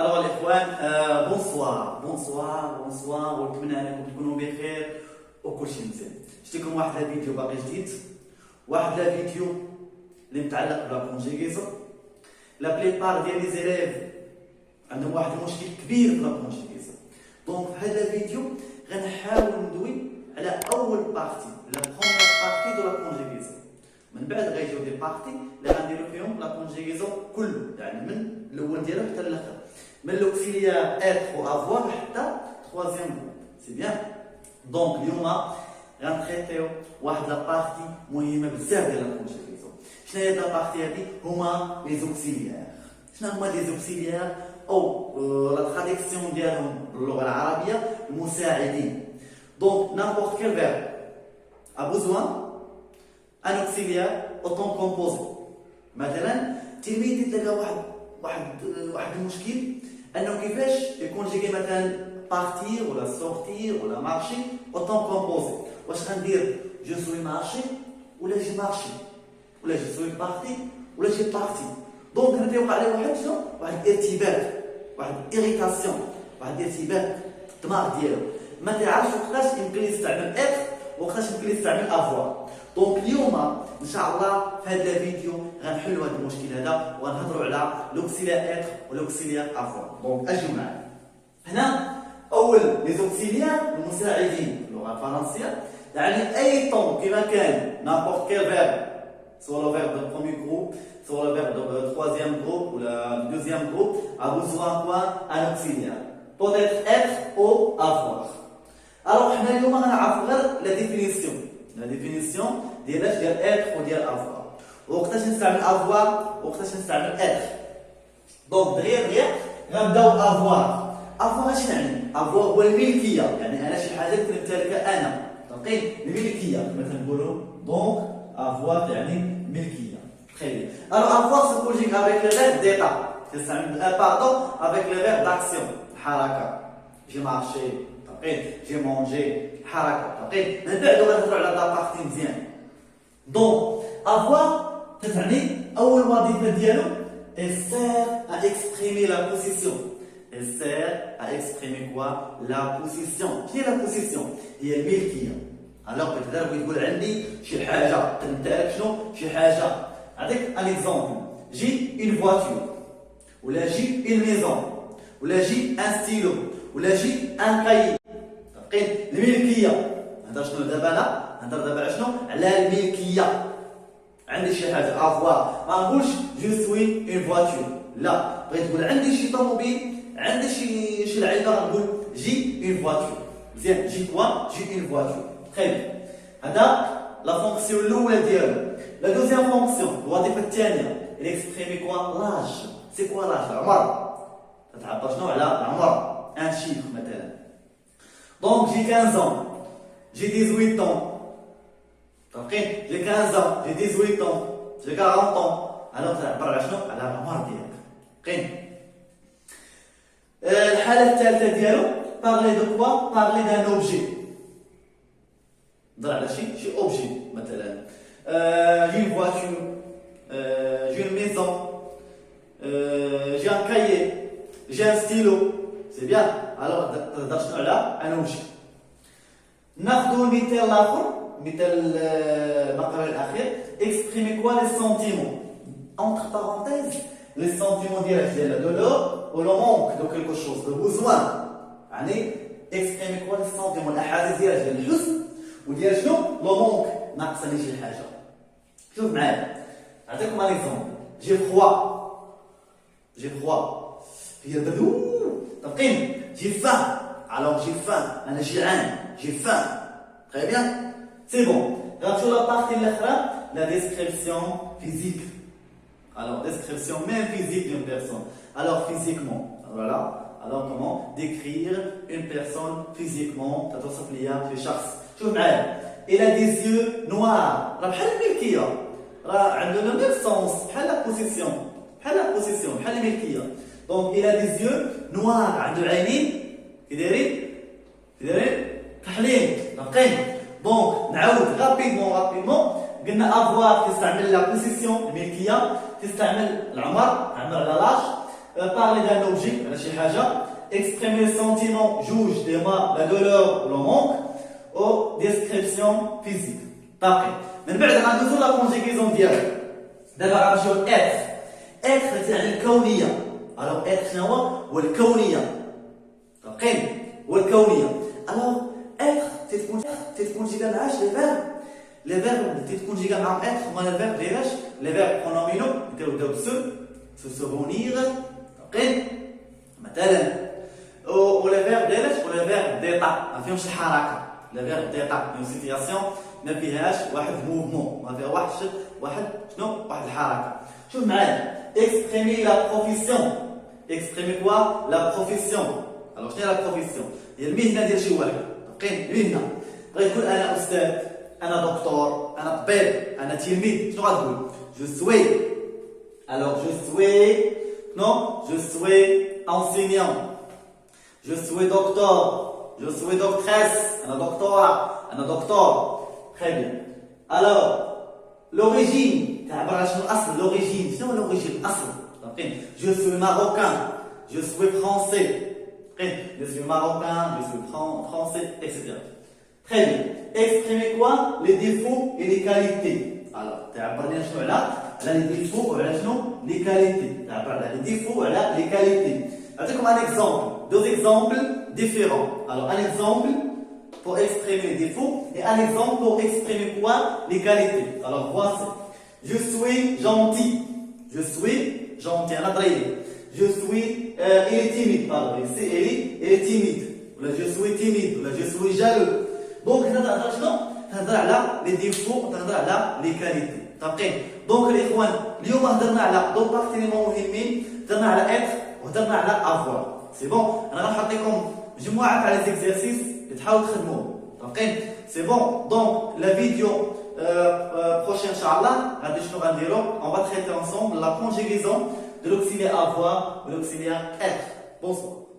الوغ الاخوان بونسوار ونتمنى انكم تكونوا بخير وكلشي مزيان. شتيكم واحد الفيديو باقي جديد، واحد الفيديو اللي متعلق بلا كونجيغيزون. لا بليبار ديال لي زيليف عندهم واحد المشكل كبير في لا كونجيغيزون. دونك في هذا الفيديو غنحاول ندوي على اول بارتي، لا بروميير بارتي دو لا كونجيغيزون. من بعد غيجيو دي بارتي اللي غنديرو فيهم لا كونجيغيزون كله، يعني من الاول ديالو حتى الاخر، من لوكسيليار اتر و افوار حتى troisième groupe. سي بيان. دونك اليوم غنتريتيو واحد لا بارتي مهمه بزاف ديال لا كونجيغيزون. شنو هي لا بارتي هذه؟ هما لي زوكسيليار. شنو هما لي زوكسيليار او لا تراديكسيون ديالهم باللغه العربيه؟ المساعدين. دونك n'importe quel verbe a besoin un auxiliaire autant composé. مثلا تلميذ تلقى واحد المشكل انه كيفاش يكونجيغي مثلا بارتير ولا سورتير ولا مارشي اوتون كومبوزي. واش غندير جو سوي مارشي ولا جي مارشي ولا جو سوي بارتي ولا جي بارتي؟ دونك هنا تيوقع عليه واحد شنو؟ واحد الارتباك، واحد ايريتاسيون، واحد الارتباك الدماغ ديالو، ما تعرفش وقتاش يمكن يستعمل اتر وقتاش يمكن يستعمل افوار. دونك اليوم ان شاء الله في هذا الفيديو غنحلوا هذا المشكل هذا وغنهضروا على لوكسيليار اتر ولوكسيليار افوار. دونك اجيو معايا. هنا اول لي زوكسيليار المساعدين باللغه الفرنسيه، يعني اي طون كما كان نابورت كيل فيرب، سوا لو فيرب دو بروميير جروب سوا لو فيرب دو تروازيام جروب ولا دوزيام جروب، ا بوزوان كوا ان اوكسيليار بوتيتر اتر او افوار. الوغ حنا اليوم غنعرفوا غير لا ديفينيسيون ديال اش؟ ديال اتر وديال افوار، وقتاش نستعمل افوار وقتاش نستعمل اتر. دونك دغيا غنبداو افوار. افوار اش يعني؟ افوار هو الملكيه، يعني انا شي حاجه كنمتلكها انا، تلقين الملكيه مثلا نقولوا دونك افوار يعني ملكيه. تري بيان. الو افوار سو كونجيغ افيك لي فيرب ديتا، كنستعمل باردون افيك لي فيرب داكسيون، الحركه، جي مارشي تلقين، جي مونجي الحركه تلقين. من بعد غنهضروا على لا بارتي مزيان. دونك افوار تعني اول وظيفه ديالو elle sert à exprimer la position. Elle sert à exprimer quoi? La position. Quelle est la position? هي الملكيه. alors peut-être تقول عندي شي حاجه تمتلك شنو؟ شي حاجه. نعطيك ان اكزومبل، جي une voiture ولا جي une maison ولا جي un stylo ولا جي un cahier. تلقين الملكيه. نهضر شنو دابا؟ انا نهضر دابا على شنو؟ على الملكيه. عندي شي حاجه افوار، ما نقولش جو سوي اون فواتور، لا، بغيت تقول عندي شي طوموبيل، عندي شي لعيبه، غنقول جي اون فواتور. مزيان، جي كوا؟ جي اون فواتور. تري. هذا لا فونكسيون الاولى ديالو. لا دوزيام فونكسيون، الوظيفه الثانيه، اكسبريمي كوا؟ لاج. سي كوا لاج؟ العمر. تتعبر شنو على العمر؟ ان شيفر مثلا. دونك جي 15 ans، جي 18 ans. J'ai 15 ans, j'ai 18 ans, j'ai 40 ans. Alors تعبر على شنو؟ على العمر ديالك. قين. الحالة الثالثة ديالو parler de quoi? Parler d'un objet. نهضر على شي اوبجي مثلا. J'ai une voiture, j'ai une maison, j'ai un cahier, j'ai un stylo. C'est bien. Alors تهضر شنو على un objet. ناخذوا المثال الآخر، مثال المقال الاخير، exprimer quoi les sentiments entre parenthèses. les sentiments ديال de l'or ou le manque de quelque chose, de besoin. يعني exprimer quoi les sentiments، الاحاسيس ديال الحزن وديال شنو؟ لو مونك، ناقصني شي حاجه. شوف معايا، نعطيكم ان اكزومبل. جي فخوا هي بدو، تلقين جي فان. alors جي فان انا جيعان، جي فان. très bien. C'est bon. Dans la partie la description physique. Alors, description même physique d'une personne. Alors, physiquement. Voilà. Alors, comment décrire une personne physiquement? تتوصف ليها في شخص. شوف معايا. Il a des yeux noirs. راه بحال الملكية. راه عنده le même sens. بحال la position. بحال الملكية. Donc, il a des yeux noirs. عنده عينين كي دايرين؟ كحلين. نقين. دونك نعاود رابيدمون. قلنا افوار تستعمل لا بوزيسيون الملكيه، تستعمل العمر، تعمل على لاج، parler d'un objet, شي حاجة, exprimer le sentiment juge des mal, la douleur, le manque, ou description physique. طاقي. من بعد غندوزو لا كونجيغيزون ديالها. دابا غنمشيو être. être تعني الكونية. alors être شنو هو الكونية. طاقين هو الكونية. alors être تتكون جيجا معاش لي فيرب تتكون جيجا مع être هما لي فيرب ديالاش لي فيرب برونومينو يبداو se souvenir طاقين مثلا ولي فيرب ديالاش ولي فيرب ديتا ما فيهمش الحركة. لي فيرب ديتا اون سيتياسيون ما فيهاش واحد موفمون ما فيها واحد واحد الحركة. شوف معايا exprimer la profession. exprimer quoi la profession. alors شنو هي la profession هي المهنة ديال شي واحد طاقين المهنة. بغا يقول انا استاذ انا دكتور انا طبيب انا تلميذ شنو غتقول je suis alors je suis enseignant je suis docteur je suis doctrice انا دكتورة انا دكتور. très bien. alors l'origine تعبر على شنو الاصل l'origine شنو هو l'origine الاصل طاقين je suis marocain je suis français je suis marocain je suis français etc. très bien. exprimer quoi les défauts et les qualités. alors تعبر لنا شنو على les défauts وعلى شنو les qualités. تعبر على les défauts وعلى les qualités. نعطيكم un exemple deux exemples différents. alors un exemple pour exprimer les défauts et un exemple pour exprimer quoi les qualités. alors voici je suis gentil je suis gentil انا ضريب je suis il est timide pardon il est timide ولا je suis timide ولا je suis jaloux. دونك هنا تهضر شنو؟ تهضر على لي ديفو وتهضر على لي كاليتي. طابقين؟ دونك الاخوان اليوم هضرنا على دو بارتي لي مهمين، هضرنا على اتر وهضرنا على افوار. سي بون؟ انا غنحط لكم مجموعه تاع لي زيكزارسيس اللي تحاولوا تخدموهم. طابقين؟ سي بون؟ دونك لا فيديو بروشين ان شاء الله غادي شنو غنديرو؟ اون فا تريتي انصومبل لا كونجيغيزون دو لوكسيليير افوار و لوكسيليير اتر. بونسوار.